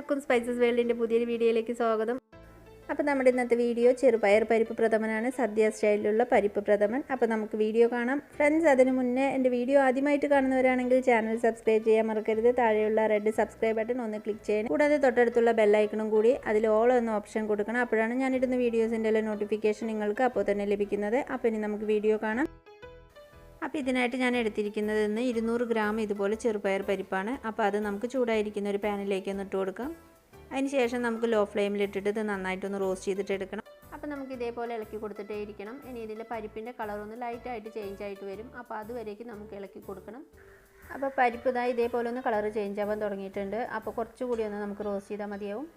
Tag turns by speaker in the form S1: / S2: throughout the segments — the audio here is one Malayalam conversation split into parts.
S1: എല്ലാവർക്കും സ്പൈസസ് വേൾഡിൻ്റെ പുതിയൊരു വീഡിയോയിലേക്ക് സ്വാഗതം. അപ്പോൾ നമ്മുടെ ഇന്നത്തെ വീഡിയോ ചെറുപയർ പരിപ്പ് പ്രഥമനാണ്. സദ്യ സ്റ്റൈലിലുള്ള പരിപ്പ് പ്രഥമൻ. അപ്പോൾ നമുക്ക് വീഡിയോ കാണാം. ഫ്രണ്ട്സ്, അതിനു മുന്നേ എൻ്റെ വീഡിയോ ആദ്യമായിട്ട് കാണുന്നവരാണെങ്കിൽ ചാനൽ സബ്സ്ക്രൈബ് ചെയ്യാൻ മറക്കരുത്. താഴെയുള്ള റെഡ് സബ്സ്ക്രൈബ് ബട്ടൺ ഒന്ന് ക്ലിക്ക് ചെയ്യണം. കൂടാതെ തൊട്ടടുത്തുള്ള ബെല്ലൈക്കണും കൂടി അതിൽ ഓൾ എന്ന ഓപ്ഷൻ കൊടുക്കണം. അപ്പോഴാണ് ഞാനിടുന്ന വീഡിയോസിൻ്റെ എല്ലാം നോട്ടിഫിക്കേഷൻ നിങ്ങൾക്ക് അപ്പോൾ തന്നെ ലഭിക്കുന്നത്. അപ്പോൾ ഇനി നമുക്ക് വീഡിയോ കാണാം. അപ്പോൾ ഇതിനായിട്ട് ഞാൻ എടുത്തിരിക്കുന്നത് 200 ഗ്രാം ഇതുപോലെ ചെറുപയർ പരിപ്പാണ്. അപ്പോൾ അത് നമുക്ക് ചൂടായിരിക്കുന്ന ഒരു പാനിലേക്ക് ഒന്ന് ഇട്ട് കൊടുക്കാം. അതിന് ശേഷം നമുക്ക് ലോ ഫ്ലെയിമിലിട്ടിട്ട് ഇത് നന്നായിട്ടൊന്ന് റോസ്റ്റ് ചെയ്തിട്ട് എടുക്കണം. അപ്പോൾ നമുക്ക് ഇതേപോലെ ഇളക്കി കൊടുത്തിട്ടേ ഇരിക്കണം. ഇനി ഇതിലെ പരിപ്പിൻ്റെ കളറൊന്ന് ലൈറ്റായിട്ട് ചേഞ്ച് ആയിട്ട് വരും. അപ്പോൾ അതുവരേക്ക് നമുക്ക് ഇളക്കി കൊടുക്കണം. അപ്പോൾ പരിപ്പ് ഇതേപോലെ ഒന്ന് കളർ ചേഞ്ച് ആവാൻ തുടങ്ങിയിട്ടുണ്ട്. അപ്പോൾ കുറച്ചുകൂടി ഒന്ന് നമുക്ക് റോസ്റ്റ് ചെയ്താൽ മതിയാവും.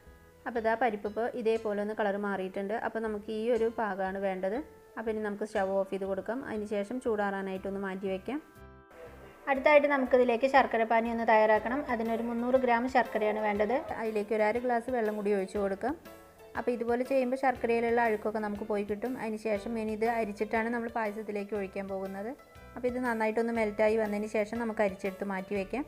S1: അപ്പോൾ പരിപ്പ് ഇപ്പോൾ ഇതേപോലെ ഒന്ന് കളർ മാറിയിട്ടുണ്ട്. അപ്പോൾ നമുക്ക് ഈ ഒരു പാകമാണ് വേണ്ടത്. അപ്പോൾ ഇനി നമുക്ക് സ്റ്റവ് ഓഫ് ചെയ്ത് കൊടുക്കാം. അതിന് ശേഷം ചൂടാറാനായിട്ടൊന്ന് മാറ്റി വയ്ക്കാം. അടുത്തായിട്ട് നമുക്കിതിലേക്ക് ശർക്കര പാനി ഒന്ന് തയ്യാറാക്കണം. അതിനൊരു 300 ഗ്രാം ശർക്കരയാണ് വേണ്ടത്. അതിലേക്ക് ഒരു 1/2 ഗ്ലാസ് വെള്ളം കൂടി ഒഴിച്ചു കൊടുക്കാം. അപ്പോൾ ഇതുപോലെ ചെയ്യുമ്പോൾ ശർക്കരയിലുള്ള അഴുക്കൊക്കെ നമുക്ക് പോയി കിട്ടും. അതിന് ശേഷം ഇനി ഇത് അരിച്ചിട്ടാണ് നമ്മൾ പായസത്തിലേക്ക് ഒഴിക്കാൻ പോകുന്നത്. അപ്പോൾ ഇത് നന്നായിട്ടൊന്ന് മെൽറ്റായി വന്നതിന് ശേഷം നമുക്ക് അരിച്ചെടുത്ത് മാറ്റി വയ്ക്കാം.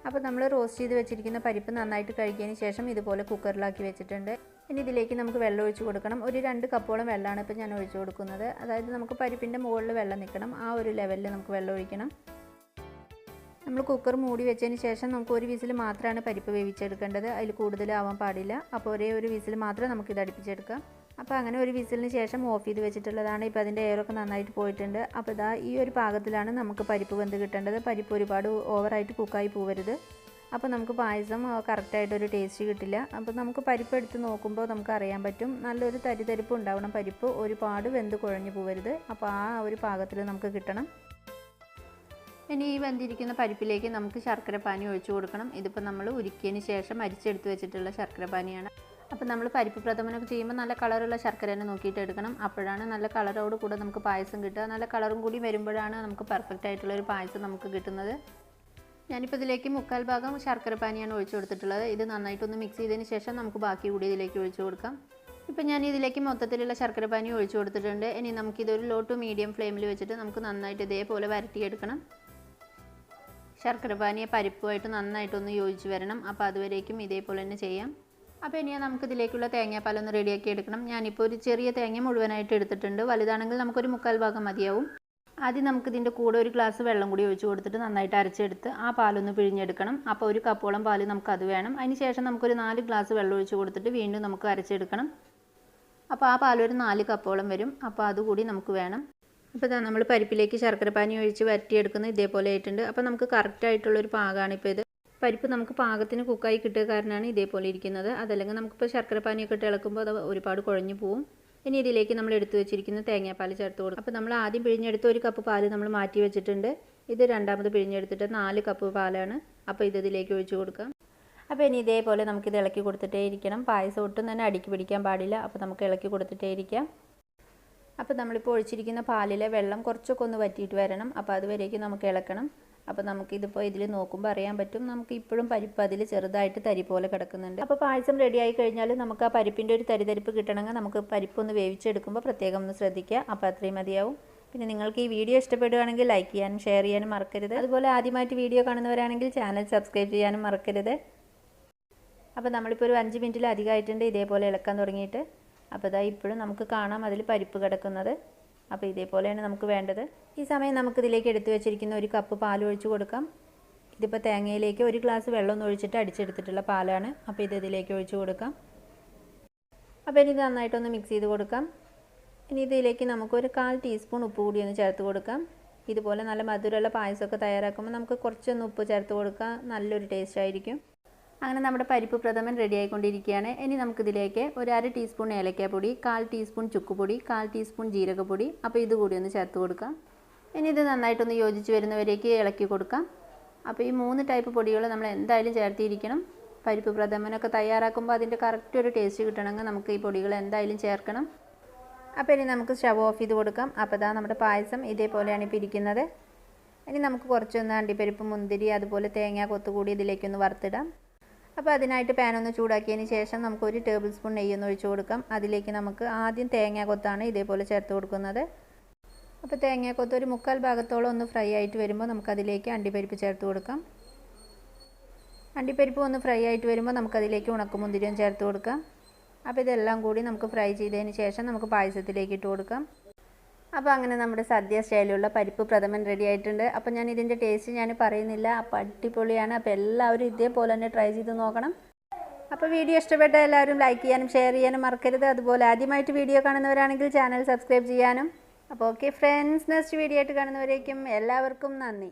S1: അപ്പോൾ നമ്മൾ റോസ്റ്റ് ചെയ്ത് വെച്ചിരിക്കുന്ന പരിപ്പ് നന്നായിട്ട് കഴുകിയതിന് ശേഷം ഇതുപോലെ കുക്കറിലാക്കി വെച്ചിട്ടുണ്ട്. ഇനി ഇതിലേക്ക് നമുക്ക് വെള്ളം ഒഴിച്ച് കൊടുക്കണം. ഒരു 2 കപ്പോളം വെള്ളമാണ് ഇപ്പോൾ ഞാൻ ഒഴിച്ചു കൊടുക്കുന്നത്. അതായത് നമുക്ക് പരിപ്പിൻ്റെ മുകളിൽ വെള്ളം നിൽക്കണം, ആ ഒരു ലെവലിൽ നമുക്ക് വെള്ളം ഒഴിക്കണം. നമ്മൾ കുക്കർ മൂടി വെച്ചതിന് ശേഷം നമുക്ക് ഒരു വിസിൽ മാത്രമാണ് പരിപ്പ് വേവിച്ചെടുക്കേണ്ടത്. അതിൽ കൂടുതലാവാൻ പാടില്ല. അപ്പോൾ ഒരേ ഒരു വിസിൽ മാത്രം നമുക്കിത് അടുപ്പിച്ചെടുക്കാം. അപ്പോൾ അങ്ങനെ ഒരു വിസിലിന് ശേഷം ഓഫ് ചെയ്ത് വെച്ചിട്ടുള്ളതാണ്. ഇപ്പോൾ അതിൻ്റെ എയറൊക്കെ നന്നായിട്ട് പോയിട്ടുണ്ട്. അപ്പോൾ ഈ ഒരു പാകത്തിലാണ് നമുക്ക് പരിപ്പ് വെന്ത് കിട്ടേണ്ടത്. പരിപ്പ് ഒരുപാട് ഓവറായിട്ട് കുക്കായി പോവരുത്. അപ്പോൾ നമുക്ക് പായസം കറക്റ്റായിട്ടൊരു ടേസ്റ്റ് കിട്ടില്ല. അപ്പോൾ നമുക്ക് പരിപ്പ് എടുത്ത് നോക്കുമ്പോൾ നമുക്ക് അറിയാൻ പറ്റും, നല്ലൊരു തരിതരിപ്പ് ഉണ്ടാവണം. പരിപ്പ് ഒരുപാട് വെന്ത് കുഴഞ്ഞു പോവരുത്. അപ്പോൾ ആ ഒരു പാകത്തിൽ നമുക്ക് കിട്ടണം. ഇനി ഈ വെന്തിരിക്കുന്ന പരിപ്പിലേക്ക് നമുക്ക് ശർക്കര പാനി ഒഴിച്ചു കൊടുക്കണം. ഇതിപ്പോൾ നമ്മൾ ഉരുക്കിയതിന് ശേഷം അരിച്ചെടുത്ത് വെച്ചിട്ടുള്ള ശർക്കര പാനിയാണ്. അപ്പോൾ നമ്മൾ പരിപ്പ് പ്രഥമനൊക്കെ ചെയ്യുമ്പോൾ നല്ല കളറുള്ള ശർക്കര തന്നെ നോക്കിയിട്ട് എടുക്കണം. അപ്പോഴാണ് നല്ല കളറോട് കൂടെ നമുക്ക് പായസം കിട്ടുക. നല്ല കളറും കൂടി വരുമ്പോഴാണ് നമുക്ക് പെർഫെക്റ്റ് ആയിട്ടുള്ളൊരു പായസം നമുക്ക് കിട്ടുന്നത്. ഞാനിപ്പോൾ ഇതിലേക്ക് 1/4 ഭാഗം ശർക്കര പാനിയാണ് ഒഴിച്ചു കൊടുത്തിട്ടുള്ളത്. ഇത് നന്നായിട്ടൊന്ന് മിക്സ് ചെയ്തതിന് ശേഷം നമുക്ക് ബാക്കി കൂടി ഇതിലേക്ക് ഒഴിച്ചു കൊടുക്കാം. ഇപ്പോൾ ഞാൻ ഇതിലേക്ക് മൊത്തത്തിലുള്ള ശർക്കര പാനി ഒഴിച്ചു കൊടുത്തിട്ടുണ്ട്. ഇനി നമുക്കിതൊരു ലോ ടു മീഡിയം ഫ്ലെയിമിൽ വെച്ചിട്ട് നമുക്ക് നന്നായിട്ട് ഇതേപോലെ വരട്ടിയെടുക്കണം. ശർക്കര പാനിയെ പരിപ്പുമായിട്ട് നന്നായിട്ടൊന്ന് യോജിച്ച് വരണം. അപ്പോൾ അതുവരേക്കും ഇതേപോലെ തന്നെ ചെയ്യാം. അപ്പോൾ ഇനി നമുക്കിതിലേക്കുള്ള തേങ്ങാപ്പാലൊന്ന് റെഡിയാക്കി എടുക്കണം. ഞാനിപ്പോൾ ഒരു ചെറിയ തേങ്ങ മുഴുവനായിട്ട് എടുത്തിട്ടുണ്ട്. വലുതാണെങ്കിൽ നമുക്കൊരു 1/4 ഭാഗം മതിയാവും. ആദ്യം നമുക്കിതിൻ്റെ കൂടെ ഒരു ഗ്ലാസ് വെള്ളം കൂടി ഒഴിച്ച് കൊടുത്തിട്ട് നന്നായിട്ട് അരച്ചെടുത്ത് ആ പാലൊന്ന് പിഴിഞ്ഞെടുക്കണം. അപ്പോൾ ഒരു കപ്പോളം പാല് നമുക്കത് വേണം. അതിന് ശേഷം നമുക്കൊരു 4 ഗ്ലാസ് വെള്ളം ഒഴിച്ച് കൊടുത്തിട്ട് വീണ്ടും നമുക്ക് അരച്ചെടുക്കണം. അപ്പോൾ ആ പാലൊരു 4 കപ്പോളം വരും. അപ്പോൾ അതുകൂടി നമുക്ക് വേണം. ഇപ്പോൾ നമ്മൾ പരിപ്പിലേക്ക് ശർക്കര പാനി ഒഴിച്ച് വരട്ടിയെടുക്കുന്നത് ഇതേപോലെ ആയിട്ടുണ്ട്. അപ്പോൾ നമുക്ക് കറക്റ്റായിട്ടുള്ളൊരു പാകമാണ് ഇപ്പോൾ ഇത്. പരിപ്പ് നമുക്ക് പാകത്തിന് കുക്കായി കിട്ടുക കാരണമാണ് ഇതേപോലെ ഇരിക്കുന്നത്. അതല്ലെങ്കിൽ നമുക്കിപ്പോൾ ശർക്കര പാനിയൊക്കെ ഇട്ട് ഇളക്കുമ്പോൾ അത് ഒരുപാട് കുഴഞ്ഞു പോവും. ഇനി ഇതിലേക്ക് നമ്മൾ എടുത്തു വെച്ചിരിക്കുന്ന തേങ്ങാപ്പാൽ ചേർത്ത് കൊടുക്കും. അപ്പോൾ നമ്മൾ ആദ്യം പിഴിഞ്ഞെടുത്ത് 1 കപ്പ് പാല് നമ്മൾ മാറ്റി വെച്ചിട്ടുണ്ട്. ഇത് രണ്ടാമത് പിഴിഞ്ഞെടുത്തിട്ട് 4 കപ്പ് പാലാണ്. അപ്പോൾ ഇതിലേക്ക് ഒഴിച്ച് കൊടുക്കാം. അപ്പോൾ ഇനി ഇതേപോലെ നമുക്കിത് ഇളക്കി കൊടുത്തിട്ടേ ഇരിക്കണം. പായസം ഒട്ടും തന്നെ അടിക്ക് പിടിക്കാൻ പാടില്ല. അപ്പോൾ നമുക്ക് ഇളക്കി കൊടുത്തിട്ടേ ഇരിക്കാം. അപ്പോൾ നമ്മളിപ്പോൾ ഒഴിച്ചിരിക്കുന്ന പാലിലെ വെള്ളം കുറച്ചൊക്കെ ഒന്ന് വറ്റിയിട്ട് വരണം. അപ്പോൾ അതുവരേക്ക് നമുക്ക് ഇളക്കണം. അപ്പോൾ നമുക്കിതിപ്പോൾ ഇതിൽ നോക്കുമ്പോൾ അറിയാൻ പറ്റും, നമുക്ക് ഇപ്പോഴും പരിപ്പ് അതിൽ ചെറുതായിട്ട് തരി പോലെ കിടക്കുന്നുണ്ട്. അപ്പോൾ പായസം റെഡിയായി കഴിഞ്ഞാൽ നമുക്ക് ആ പരിപ്പിൻ്റെ ഒരു തരിതരിപ്പ് കിട്ടണമെങ്കിൽ നമുക്ക് പരിപ്പൊന്ന് വേവിച്ചെടുക്കുമ്പോൾ പ്രത്യേകം ഒന്ന് ശ്രദ്ധിക്കുക. അപ്പോൾ അത്രയും മതിയാവും. പിന്നെ നിങ്ങൾക്ക് ഈ വീഡിയോ ഇഷ്ടപ്പെടുകയാണെങ്കിൽ ലൈക്ക് ചെയ്യാനും ഷെയർ ചെയ്യാനും മറക്കരുത്. അതുപോലെ ആദ്യമായിട്ട് വീഡിയോ കാണുന്നവരാണെങ്കിൽ ചാനൽ സബ്സ്ക്രൈബ് ചെയ്യാനും മറക്കരുത്. അപ്പോൾ നമ്മളിപ്പോൾ ഒരു 5 മിനിറ്റിലധികമായിട്ടുണ്ട് ഇതേപോലെ ഇളക്കാൻ തുടങ്ങിയിട്ട്. അപ്പോൾ ഇപ്പോഴും നമുക്ക് കാണാം അതിൽ പരിപ്പ് കിടക്കുന്നത്. അപ്പോൾ ഇതേപോലെയാണ് നമുക്ക് വേണ്ടത്. ഈ സമയം നമുക്കിതിലേക്ക് എടുത്തു വെച്ചിരിക്കുന്ന 1 കപ്പ് പാൽ ഒഴിച്ച് കൊടുക്കാം. ഇതിപ്പോൾ തേങ്ങയിലേക്ക് 1 ഗ്ലാസ് വെള്ളം ഒന്ന് ഒഴിച്ചിട്ട് അടിച്ചെടുത്തിട്ടുള്ള പാലാണ്. അപ്പോൾ ഇതിലേക്ക് ഒഴിച്ച് കൊടുക്കാം. അപ്പോൾ ഇനി ഇത് നന്നായിട്ടൊന്ന് മിക്സ് ചെയ്ത് കൊടുക്കാം. ഇനി ഇതിലേക്ക് നമുക്കൊരു 1/4 ടീസ്പൂൺ ഉപ്പ് കൂടി ഒന്ന് ചേർത്ത് കൊടുക്കാം. ഇതുപോലെ നല്ല മധുരമുള്ള പായസമൊക്കെ തയ്യാറാക്കുമ്പോൾ നമുക്ക് കുറച്ചൊന്ന് ഉപ്പ് ചേർത്ത് കൊടുക്കാം. നല്ലൊരു ടേസ്റ്റ് ആയിരിക്കും. അങ്ങനെ നമ്മുടെ പരിപ്പ് പ്രഥമൻ റെഡി ആയിക്കൊണ്ടിരിക്കുകയാണ്. ഇനി നമുക്കിതിലേക്ക് ഒരു 1/2 ടീസ്പൂൺ ഏലക്കാപ്പൊടി, 1/4 ടീസ്പൂൺ ചുക്കുപൊടി, 1/4 ടീസ്പൂൺ ജീരകപ്പൊടി, അപ്പോൾ ഇതുകൂടി ഒന്ന് ചേർത്ത് കൊടുക്കാം. ഇനി ഇത് നന്നായിട്ടൊന്ന് യോജിച്ച് വരുന്നവരേക്ക് ഇളക്കി കൊടുക്കാം. അപ്പോൾ ഈ 3 ടൈപ്പ് പൊടികൾ നമ്മൾ എന്തായാലും ചേർത്തിരിക്കണം. പരിപ്പ് പ്രഥമനൊക്കെ തയ്യാറാക്കുമ്പോൾ അതിൻ്റെ കറക്റ്റ് ഒരു ടേസ്റ്റ് കിട്ടണമെങ്കിൽ നമുക്ക് ഈ പൊടികൾ എന്തായാലും ചേർക്കണം. അപ്പോൾ ഇനി നമുക്ക് സ്റ്റവ് ഓഫ് ചെയ്ത് കൊടുക്കാം. അപ്പോൾ നമ്മുടെ പായസം ഇതേപോലെയാണ് ഇപ്പോൾ ഇരിക്കുന്നത്. ഇനി നമുക്ക് കുറച്ചൊന്ന് അണ്ടിപ്പരിപ്പ്, മുന്തിരി, അതുപോലെ തേങ്ങ കൊത്തുകൂടി ഇതിലേക്കൊന്ന് വറുത്തിടാം. അപ്പോൾ അതിനായിട്ട് പാൻ ഒന്ന് ചൂടാക്കിയതിന് ശേഷം നമുക്ക് 1 ടേബിൾ സ്പൂൺ നെയ്യൊന്ന് ഒഴിച്ച് കൊടുക്കാം. അതിലേക്ക് നമുക്ക് ആദ്യം തേങ്ങ കൊത്താണ് ഇതേപോലെ ചേർത്ത് കൊടുക്കുന്നത്. അപ്പോൾ തേങ്ങ കൊത്ത് ഒരു 1/4 ഭാഗത്തോളം ഒന്ന് ഫ്രൈ ആയിട്ട് വരുമ്പോൾ നമുക്കതിലേക്ക് അണ്ടിപ്പരിപ്പ് ചേർത്ത് കൊടുക്കാം. അണ്ടിപ്പരിപ്പ് ഒന്ന് ഫ്രൈ ആയിട്ട് വരുമ്പോൾ നമുക്കതിലേക്ക് ഉണക്കമുന്തിരിയും ചേർത്ത് കൊടുക്കാം. അപ്പോൾ ഇതെല്ലാം കൂടി നമുക്ക് ഫ്രൈ ചെയ്തതിന് ശേഷം നമുക്ക് പായസത്തിലേക്ക് ഇട്ട് കൊടുക്കാം. അപ്പോൾ അങ്ങനെ നമ്മുടെ സദ്യ സ്റ്റൈലിലുള്ള പരിപ്പ് പ്രഥമൻ റെഡി ആയിട്ടുണ്ട്. അപ്പോൾ ഞാൻ ഇതിൻ്റെ ടേസ്റ്റ് ഞാൻ പറയുന്നില്ല, അപ്പോൾ അടിപൊളിയാണ്. അപ്പോൾ എല്ലാവരും ഇതേപോലെ തന്നെ ട്രൈ ചെയ്ത് നോക്കണം. അപ്പോൾ വീഡിയോ ഇഷ്ടപ്പെട്ട എല്ലാവരും ലൈക്ക് ചെയ്യാനും ഷെയർ ചെയ്യാനും മറക്കരുത്. അതുപോലെ ആദ്യമായിട്ട് വീഡിയോ കാണുന്നവരാണെങ്കിൽ ചാനൽ സബ്സ്ക്രൈബ് ചെയ്യാനും. അപ്പോൾ ഓക്കെ ഫ്രണ്ട്സ്, നെക്സ്റ്റ് വീഡിയോ ആയിട്ട് കാണുന്നവരേക്കും എല്ലാവർക്കും നന്ദി.